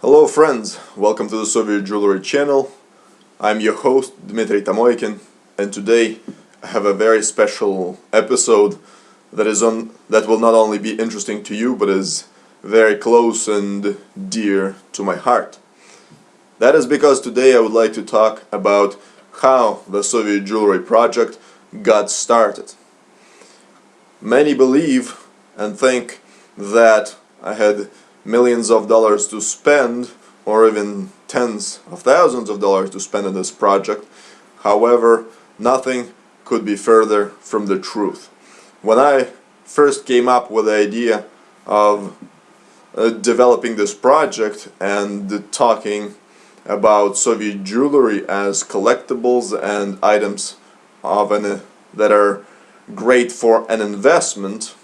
Hello friends, welcome to the Soviet Jewelry channel. I'm your host Dmitry Tamoikin, and today I have a very special episode that will not only be interesting to you but is very close and dear to my heart. That is because today I would like to talk about how the Soviet Jewelry project got started. Many believe and think that I had millions of dollars to spend, or even tens of thousands of dollars to spend on this project. However, nothing could be further from the truth. When I first came up with the idea of developing this project and talking about Soviet jewelry as collectibles and items that are great for an investment,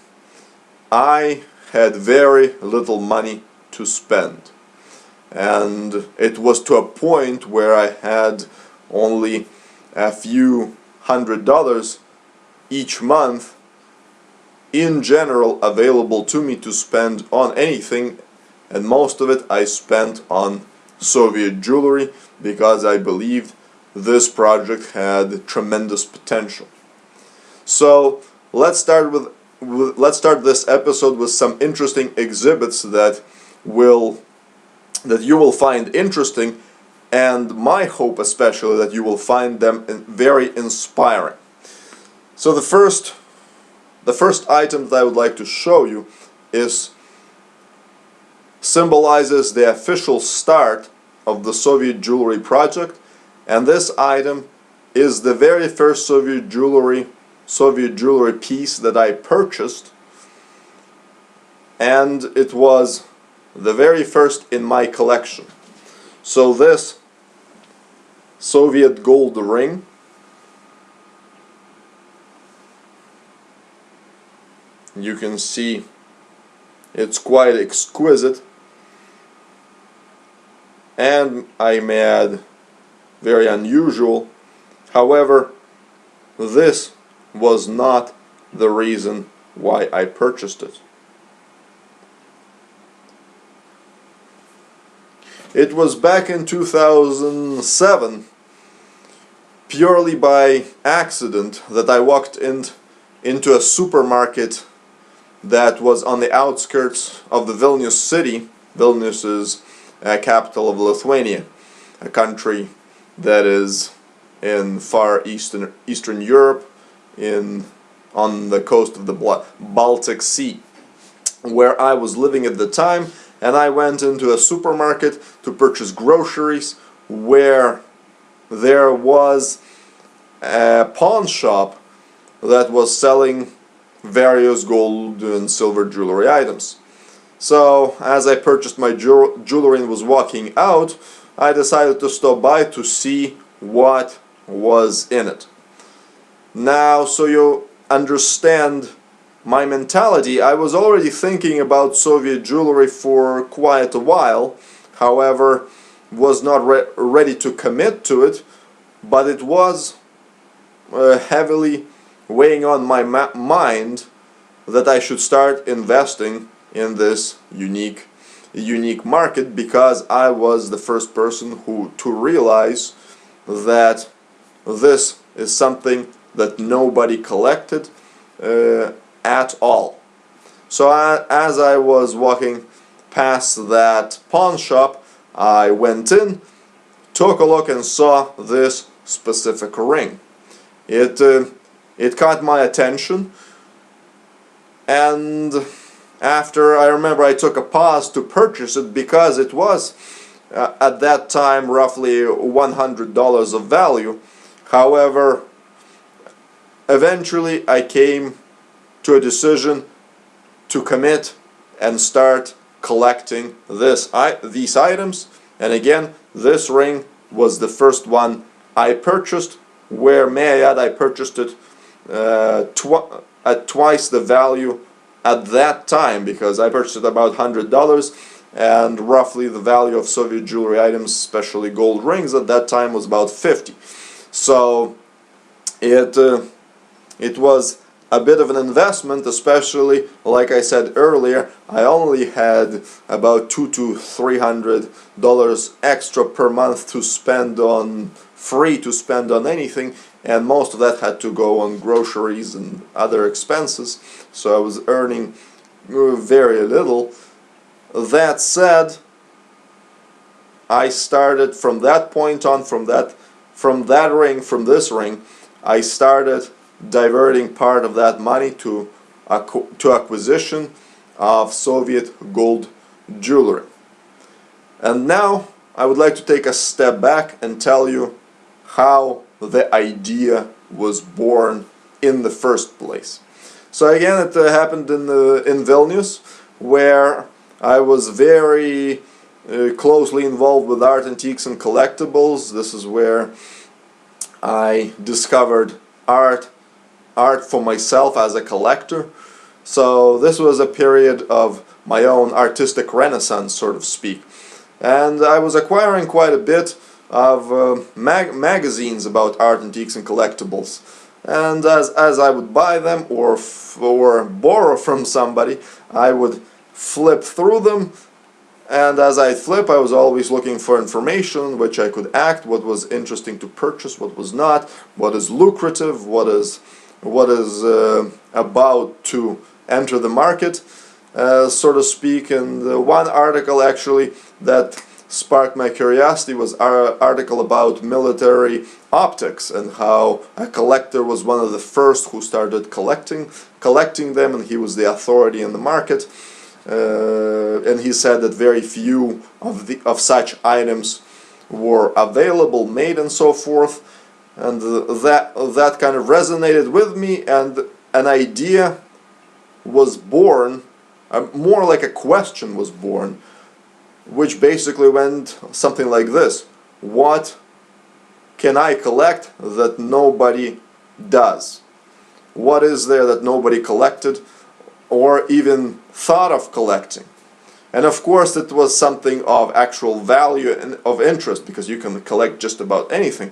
I had very little money to spend, and it was to a point where I had only a few $100s each month in general available to me to spend on anything, and most of it I spent on Soviet jewelry because I believed this project had tremendous potential. So let's start this episode with some interesting exhibits that you will find interesting, and my hope especially that you will find them very inspiring. So the first item that I would like to show you symbolizes the official start of the Soviet jewelry project, and this item is the very first Soviet jewelry piece that I purchased, and it was the very first in my collection. So this Soviet gold ring, you can see it's quite exquisite, and I may add very unusual. However, this was not the reason why I purchased it. It was back in 2007, purely by accident, that I walked into a supermarket that was on the outskirts of the Vilnius city. Vilnius is a capital of Lithuania, a country that is in far Eastern Europe, on the coast of the Baltic Sea, where I was living at the time. And I went into a supermarket to purchase groceries, where there was a pawn shop that was selling various gold and silver jewelry items. So as I purchased my jewelry and was walking out, I decided to stop by to see what was in it. Now, so you understand my mentality, I was already thinking about Soviet jewelry for quite a while. However, was not ready to commit to it, but it was heavily weighing on my mind that I should start investing in this unique market, because I was the first person to realize that this is something that nobody collected at all. So as I was walking past that pawn shop, I went in, took a look, and saw this specific ring. It caught my attention, and after, I remember I took a pause to purchase it, because it was at that time roughly $100 of value. However, eventually I came to a decision to commit and start collecting these items. And again, this ring was the first one I purchased, where, may I add, I purchased it at twice the value at that time, because I purchased it about $100, and roughly the value of Soviet jewelry items, especially gold rings, at that time was about $50. So it was a bit of an investment, especially like I said earlier, I only had about $200 to $300 extra per month to spend on anything, and most of that had to go on groceries and other expenses, so I was earning very little. That said, I started from that point on, from this ring, I started diverting part of that money to acquisition of Soviet gold jewelry. And now I would like to take a step back and tell you how the idea was born in the first place. So again, it happened in Vilnius, where I was very closely involved with art, antiques, and collectibles. This is where I discovered art for myself as a collector. So this was a period of my own artistic renaissance, so to speak. And I was acquiring quite a bit of magazines about art, antiques, and collectibles. And as I would buy them or borrow from somebody, I would flip through them. And as I flip, I was always looking for information which I could act, what was interesting to purchase, what was not, what is lucrative, what is about to enter the market, so to speak. And one article actually that sparked my curiosity was an article about military optics and how a collector was one of the first who started collecting them, and he was the authority in the market. And he said that very few of such items were available, made, and so forth. And that kind of resonated with me, and an idea was born, more like a question was born, which basically went something like this: what can I collect that nobody does? What is there that nobody collected or even thought of collecting? And of course it was something of actual value and of interest, because you can collect just about anything.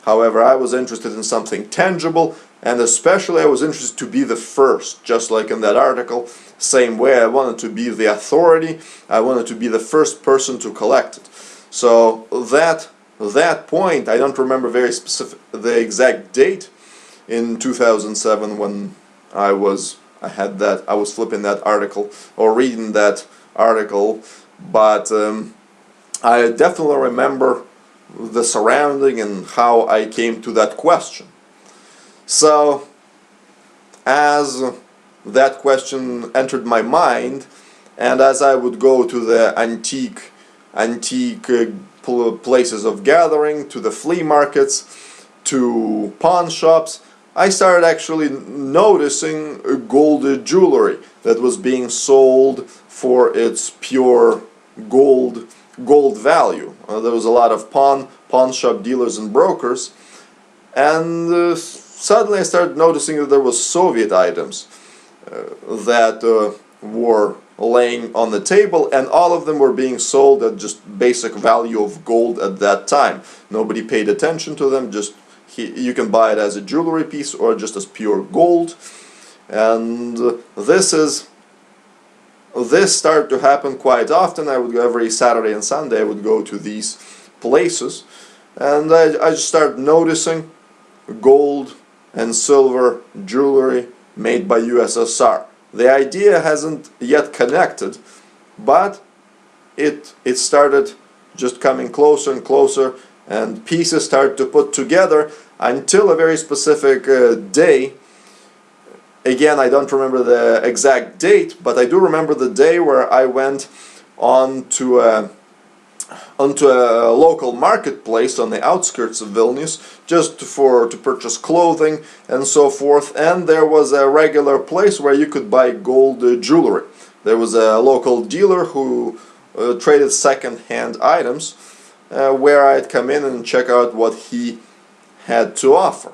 However, I was interested in something tangible, and especially I was interested to be the first, just like in that article. Same way, I wanted to be the authority, I wanted to be the first person to collect it. So that point, I don't remember very specific the exact date, in 2007 when I was flipping that article or reading that article, but I definitely remember the surrounding and how I came to that question. So as that question entered my mind, and as I would go to the antique places of gathering, to the flea markets, to pawn shops, I started actually noticing gold jewelry that was being sold for its pure gold value. There was a lot of pawn shop dealers and brokers, and suddenly I started noticing that there was Soviet items that were laying on the table, and all of them were being sold at just basic value of gold at that time. Nobody paid attention to them, just you can buy it as a jewelry piece or just as pure gold. And this started to happen quite often. I would go every Saturday and Sunday, I would go to these places, and I just started noticing gold and silver jewelry made by USSR. The idea hasn't yet connected, but it started just coming closer and closer, and pieces started to put together until a very specific day. Again, I don't remember the exact date, but I do remember the day where I went onto a local marketplace on the outskirts of Vilnius just to purchase clothing and so forth, and there was a regular place where you could buy gold jewelry. There was a local dealer who traded second-hand items, where I'd come in and check out what he had to offer.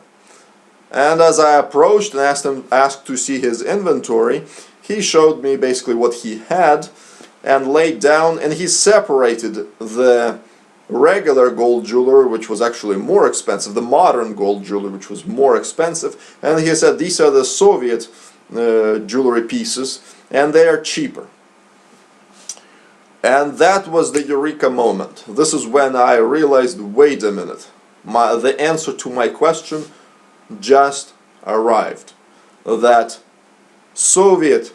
And as I approached and asked to see his inventory, he showed me basically what he had and laid down, and he separated the regular gold jewelry, which was actually more expensive, the modern gold jewelry, which was more expensive, and he said these are the Soviet jewelry pieces, and they are cheaper. And that was the eureka moment. This is when I realized, wait a minute, the answer to my question just arrived. That Soviet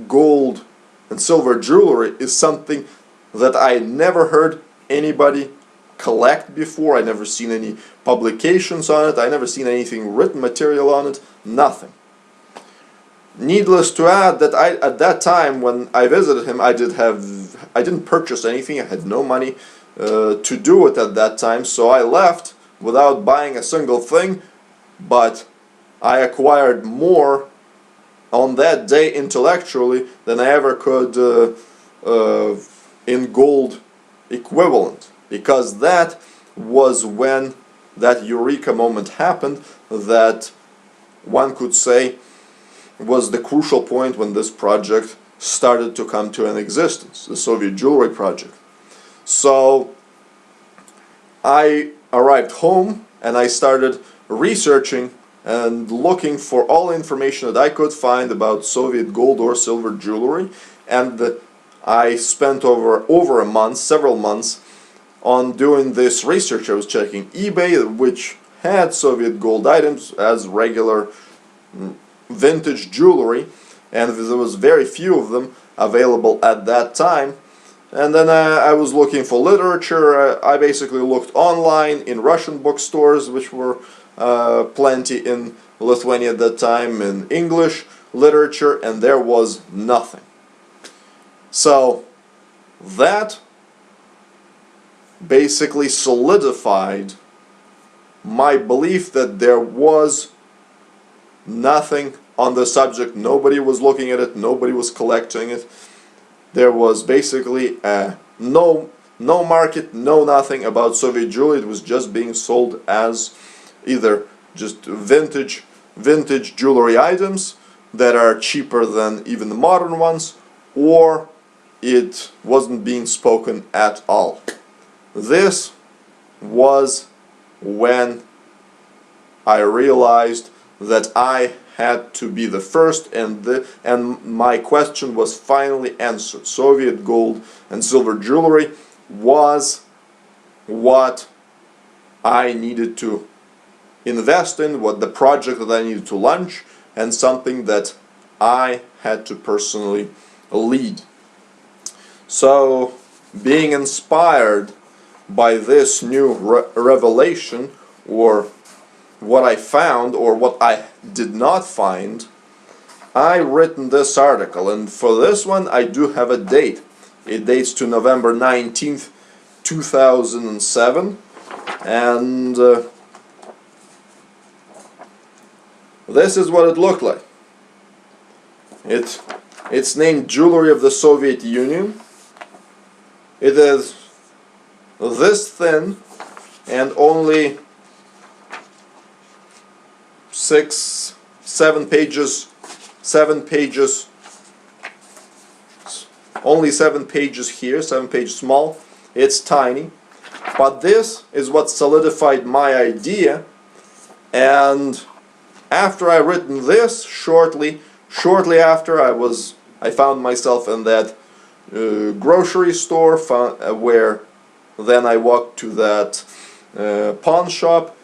gold and silver jewelry is something that I never heard anybody collect before. I never seen any publications on it. I never seen anything written material on it. Nothing. Needless to add that at that time when I visited him, I didn't purchase anything. I had no money to do it at that time, so I left without buying a single thing. But I acquired more on that day intellectually than I ever could in gold equivalent, because that was when that eureka moment happened, that one could say was the crucial point when this project started to come to an existence, the Soviet jewelry project. So I arrived home and I started researching and looking for all information that I could find about Soviet gold or silver jewelry, and I spent over a month, several months, on doing this research. I was checking eBay, which had Soviet gold items as regular vintage jewelry, and there was very few of them available at that time. And then I was looking for literature. I basically looked online in Russian bookstores, which were plenty in Lithuania at that time, in English literature, and there was nothing. So that basically solidified my belief that there was nothing on the subject. Nobody was looking at it, nobody was collecting it. There was basically no market, no nothing about Soviet jewelry. It was just being sold as either just vintage jewelry items that are cheaper than even the modern ones, or it wasn't being spoken at all. This was when I realized that I had to be the first, and my question was finally answered. Soviet gold and silver jewelry was what I needed to invest in, what the project that I needed to launch, and something that I had to personally lead. So, being inspired by this new revelation, or what I found or what I did not find, I written this article, and for this one I do have a date. It dates to November 19th, 2007, and this is what it looked like. It's named Jewelry of the Soviet Union. It is this thin and only 7 pages, only 7 pages here, 7 pages small. It's tiny, but this is what solidified my idea. And after I written this, shortly after, I found myself in that grocery store, where then I walked to that pawn shop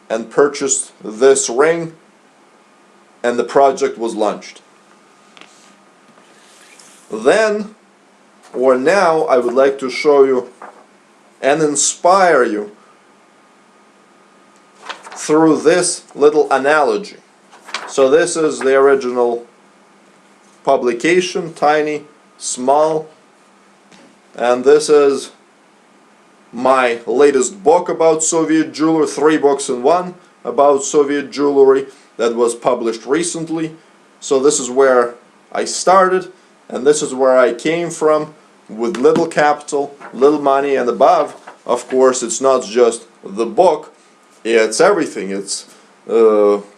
and purchased this ring, and the project was launched. Then, or now, I would like to show you and inspire you through this little analogy. So this is the original publication, tiny, small, and this is my latest book about Soviet jewelry, 3 books in one about Soviet jewelry that was published recently. So this is where I started, and this is where I came from, with little capital, little money, and above, of course, it's not just the book, it's everything. It's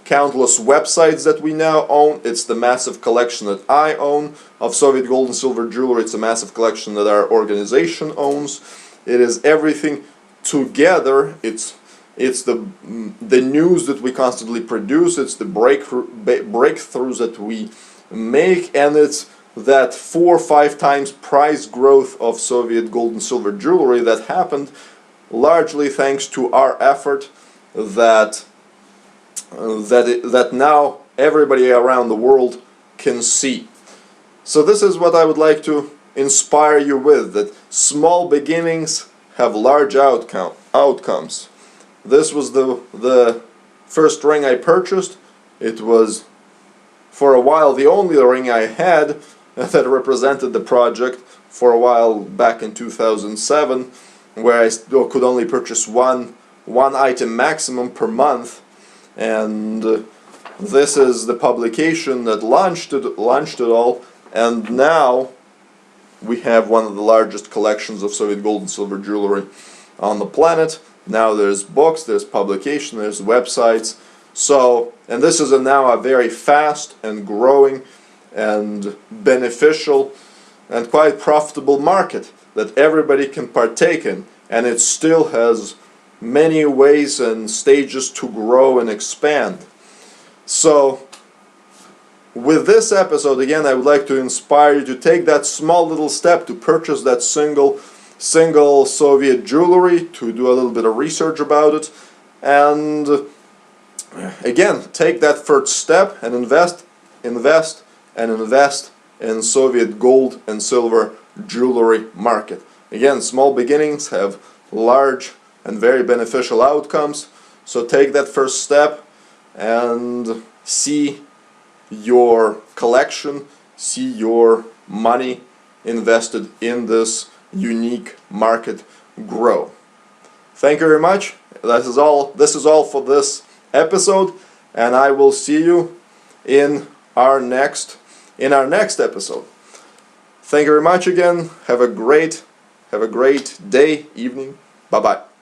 countless websites that we now own. It's the massive collection that I own of Soviet gold and silver jewelry. It's a massive collection that our organization owns. It is everything together. It's the news that we constantly produce. It's the breakthroughs that we make, and it's that 4 or 5 times price growth of Soviet gold and silver jewelry that happened largely thanks to our effort that now everybody around the world can see. So this is what I would like to inspire you with, that small beginnings have large outcomes. This was the first ring I purchased. It was for a while the only ring I had that represented the project for a while back in 2007, where I still could only purchase one item maximum per month, and this is the publication that launched it all, and now we have one of the largest collections of Soviet gold and silver jewelry on the planet. Now there's books, there's publication, there's websites. So, and this is now a very fast and growing and beneficial and quite profitable market that everybody can partake in, and it still has many ways and stages to grow and expand. So with this episode, again, I would like to inspire you to take that small little step to purchase that single Soviet jewelry, to do a little bit of research about it, and again, take that first step and invest in Soviet gold and silver jewelry market. Again, small beginnings have large and very beneficial outcomes, so take that first step and see your collection, see your money invested in this unique market grow. Thank you very much. This is all for this episode, and I will see you in our next episode. Thank you very much again. Have a great day, evening. Bye bye.